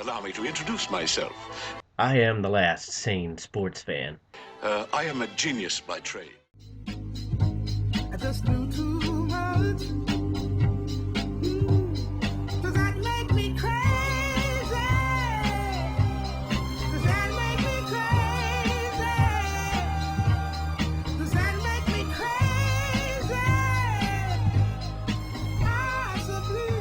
Allow me to introduce myself. I am the last sane sports fan. I am a genius by trade. I just knew too much. Does that make me crazy? Does that make me crazy? Does that make me crazy? Possibly.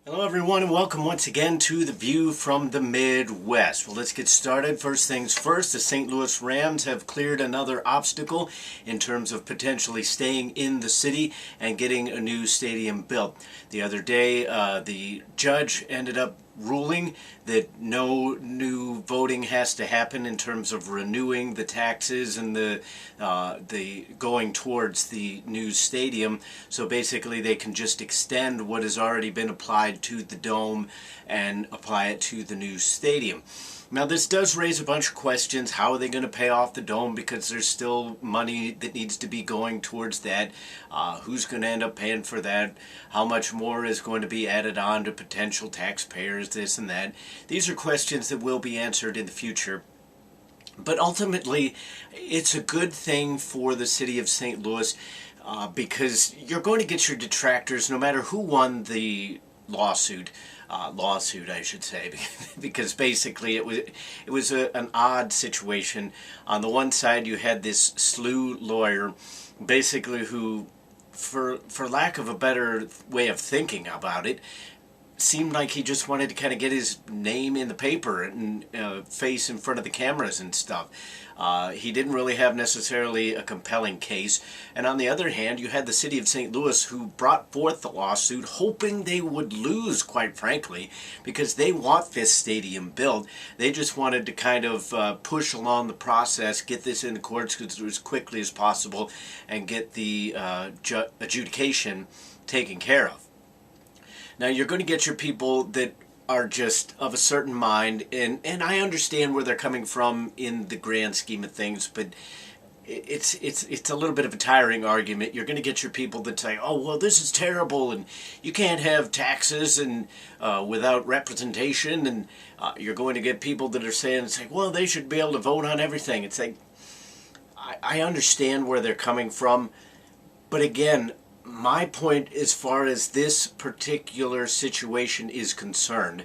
Hello, everyone, and welcome once again to The View from the Midwest. Well, let's get started. First things first, the St. Louis Rams have cleared another obstacle in terms of potentially staying in the city and getting a new stadium built. The other day, the judge ended up ruling that no new voting has to happen in terms of renewing the taxes and the going towards the new stadium. So basically they can just extend what has already been applied to the dome and apply it to the new stadium. Now, this does raise a bunch of questions. How are they going to pay off the dome? Because there's still money that needs to be going towards that. Who's going to end up paying for that? How much more is going to be added on to potential taxpayers, this and that? These are questions that will be answered in the future. But ultimately, it's a good thing for the city of St. Louis because you're going to get your detractors no matter who won the lawsuit, I should say, because basically it was an odd situation. On the one side, you had this slew lawyer, basically who, for lack of a better way of thinking about it, seemed like he just wanted to kind of get his name in the paper and face in front of the cameras and stuff. He didn't really have necessarily a compelling case. And on the other hand, you had the city of St. Louis who brought forth the lawsuit hoping they would lose, quite frankly, because they want this stadium built. They just wanted to kind of push along the process, get this in the courts as quickly as possible, and get the adjudication taken care of. Now, you're going to get your people that are just of a certain mind, and I understand where they're coming from in the grand scheme of things, but it's a little bit of a tiring argument. You're going to get your people that say, oh, well, this is terrible, and you can't have taxes and without representation, and you're going to get people that are saying, it's like, well, they should be able to vote on everything. It's like, I understand where they're coming from, but again, my point as far as this particular situation is concerned,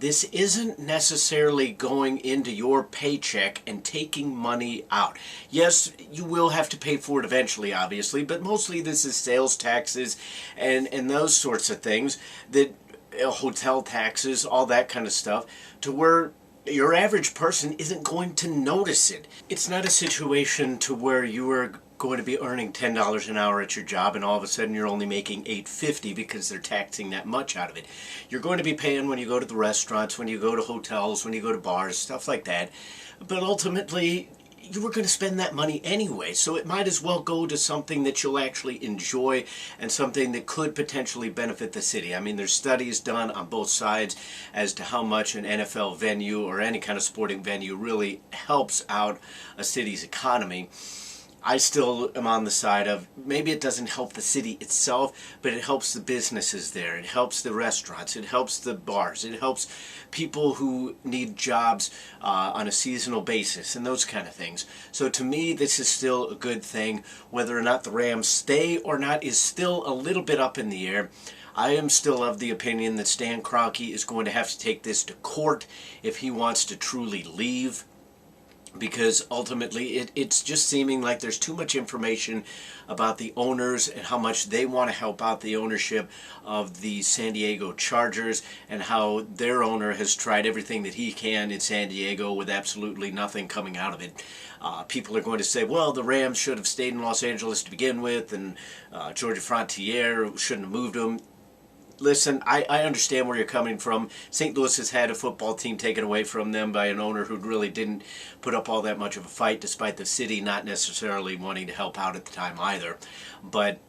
this isn't necessarily going into your paycheck and taking money out. Yes, you will have to pay for it eventually, obviously, but mostly this is sales taxes and those sorts of things, that hotel taxes, all that kind of stuff, to where your average person isn't going to notice it. It's not a situation to where you are going to be earning $10 an hour at your job and all of a sudden you're only making $8.50 because they're taxing that much out of it. You're going to be paying when you go to the restaurants, when you go to hotels, when you go to bars, stuff like that. But ultimately, you were going to spend that money anyway, so it might as well go to something that you'll actually enjoy and something that could potentially benefit the city. I mean, there's studies done on both sides as to how much an NFL venue or any kind of sporting venue really helps out a city's economy. I still am on the side of maybe it doesn't help the city itself, but it helps the businesses there. It helps the restaurants. It helps the bars. It helps people who need jobs on a seasonal basis and those kind of things. So to me, this is still a good thing. Whether or not the Rams stay or not is still a little bit up in the air. I am still of the opinion that Stan Kroenke is going to have to take this to court if he wants to truly leave, because ultimately it's just seeming like there's too much information about the owners and how much they want to help out the ownership of the San Diego Chargers, and how their owner has tried everything that he can in San Diego with absolutely nothing coming out of it. People are going to say, well, the Rams should have stayed in Los Angeles to begin with, and Georgia Frontiere shouldn't have moved them. Listen, I understand where you're coming from. St. Louis has had a football team taken away from them by an owner who really didn't put up all that much of a fight, despite the city not necessarily wanting to help out at the time either. But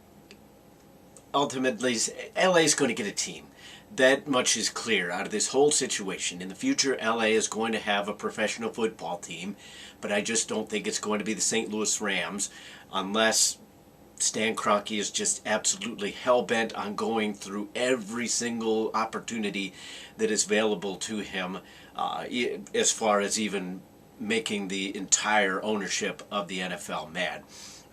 ultimately, LA is going to get a team. That much is clear out of this whole situation. In the future, LA is going to have a professional football team, but I just don't think it's going to be the St. Louis Rams unless Stan Kroenke is just absolutely hell-bent on going through every single opportunity that is available to him, as far as even making the entire ownership of the NFL mad.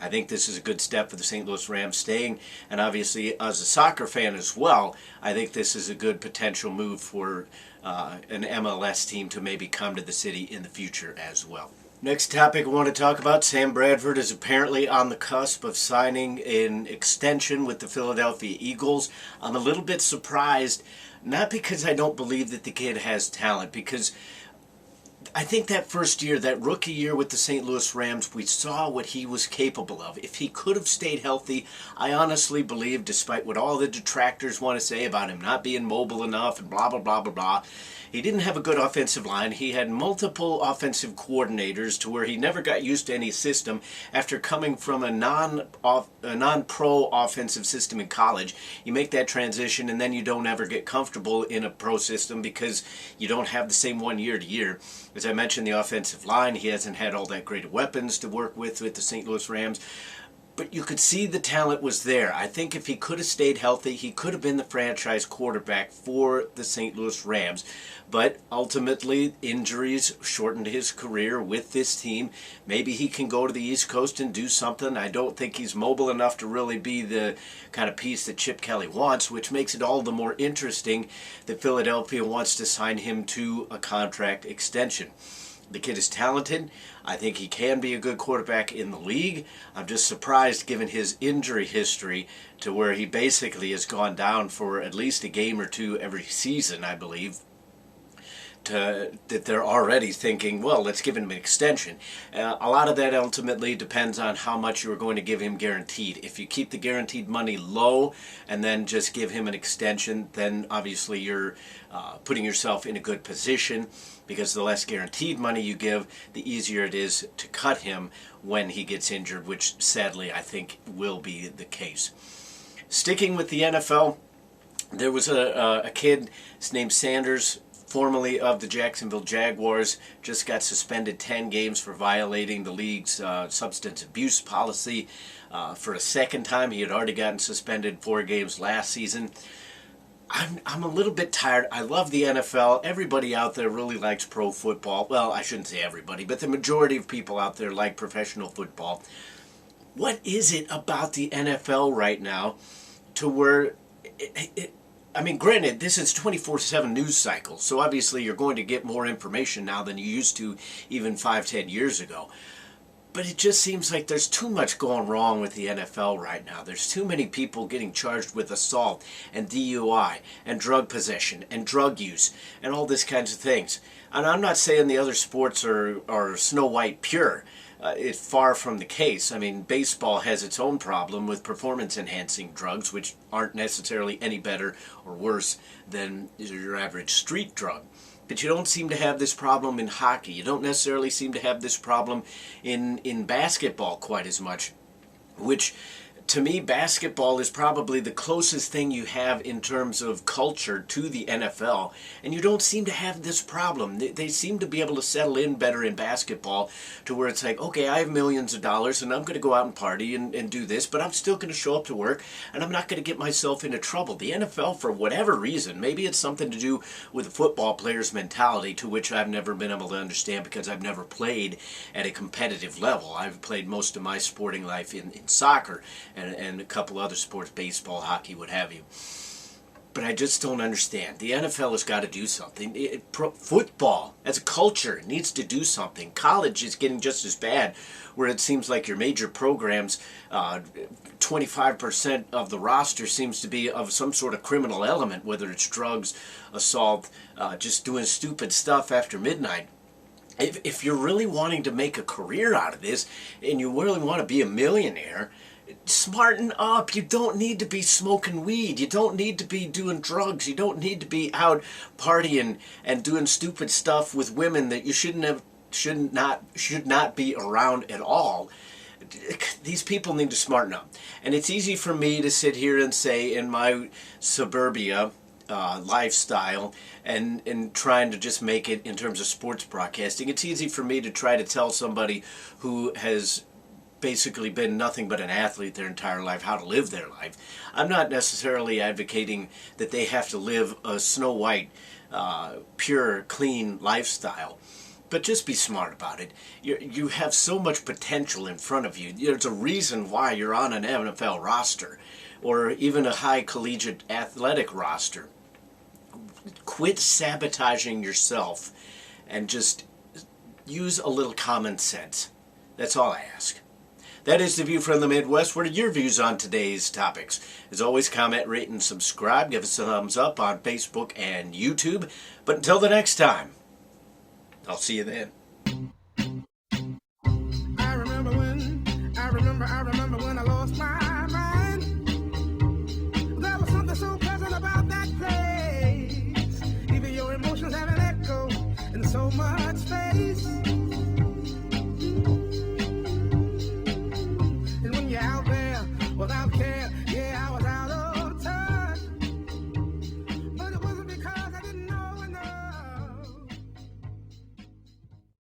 I think this is a good step for the St. Louis Rams staying, and obviously as a soccer fan as well, I think this is a good potential move for an MLS team to maybe come to the city in the future as well. Next topic I want to talk about, Sam Bradford is apparently on the cusp of signing an extension with the Philadelphia Eagles. I'm a little bit surprised, not because I don't believe that the kid has talent, because I think that first year, that rookie year with the St. Louis Rams, we saw what he was capable of. If he could have stayed healthy, I honestly believe, despite what all the detractors want to say about him not being mobile enough and blah, blah, blah, blah, blah, he didn't have a good offensive line. He had multiple offensive coordinators to where he never got used to any system after coming from a non-pro offensive system in college. You make that transition and then you don't ever get comfortable in a pro system because you don't have the same one year to year. As I mentioned, the offensive line, he hasn't had all that great weapons to work with the St. Louis Rams. But you could see the talent was there. I think if he could have stayed healthy, he could have been the franchise quarterback for the St. Louis Rams. But ultimately, injuries shortened his career with this team. Maybe he can go to the East Coast and do something. I don't think he's mobile enough to really be the kind of piece that Chip Kelly wants, which makes it all the more interesting that Philadelphia wants to sign him to a contract extension. The kid is talented. I think he can be a good quarterback in the league. I'm just surprised, given his injury history, to where he basically has gone down for at least a game or two every season, I believe, that they're already thinking, well, let's give him an extension. A lot of that ultimately depends on how much you're going to give him guaranteed. If you keep the guaranteed money low and then just give him an extension, then obviously you're putting yourself in a good position, because the less guaranteed money you give, the easier it is to cut him when he gets injured, which sadly I think will be the case. Sticking with the NFL, there was a kid, his name's Sanders, formerly of the Jacksonville Jaguars, just got suspended 10 games for violating the league's substance abuse policy for a second time. He had already gotten suspended 4 games last season. I'm a little bit tired. I love the NFL. Everybody out there really likes pro football. Well, I shouldn't say everybody, but the majority of people out there like professional football. What is it about the NFL right now to where I mean, granted, this is 24/7 news cycle, so obviously you're going to get more information now than you used to even 5-10 years ago. But it just seems like there's too much going wrong with the NFL right now. There's too many people getting charged with assault and DUI and drug possession and drug use and all these kinds of things. And I'm not saying the other sports are Snow White pure. It's far from the case. I mean, baseball has its own problem with performance-enhancing drugs, which aren't necessarily any better or worse than your average street drug. But you don't seem to have this problem in hockey. You don't necessarily seem to have this problem in basketball quite as much, which to me, basketball is probably the closest thing you have in terms of culture to the NFL, and you don't seem to have this problem. They seem to be able to settle in better in basketball to where it's like, okay, I have millions of dollars and I'm going to go out and party and do this, but I'm still going to show up to work and I'm not going to get myself into trouble. The NFL, for whatever reason, maybe it's something to do with the football player's mentality, to which I've never been able to understand because I've never played at a competitive level. I've played most of my sporting life in soccer, and a couple other sports, baseball, hockey, what have you. But I just don't understand. The NFL has got to do something. Football, as a culture, needs to do something. College is getting just as bad, where it seems like your major programs, 25% of the roster seems to be of some sort of criminal element, whether it's drugs, assault, just doing stupid stuff after midnight. If you're really wanting to make a career out of this, and you really want to be a millionaire, smarten up. You don't need to be smoking weed. You don't need to be doing drugs. You don't need to be out partying and doing stupid stuff with women that you should not be around at all. These people need to smarten up. And it's easy for me to sit here and say, in my suburbia lifestyle and trying to just make it in terms of sports broadcasting, it's easy for me to try to tell somebody who has basically been nothing but an athlete their entire life, how to live their life. I'm not necessarily advocating that they have to live a Snow White, pure, clean lifestyle. But just be smart about it. You have so much potential in front of you. There's a reason why you're on an NFL roster or even a high collegiate athletic roster. Quit sabotaging yourself and just use a little common sense. That's all I ask. That is The View from the Midwest. What are your views on today's topics? As always, comment, rate, and subscribe. Give us a thumbs up on Facebook and YouTube. But until the next time, I'll see you then.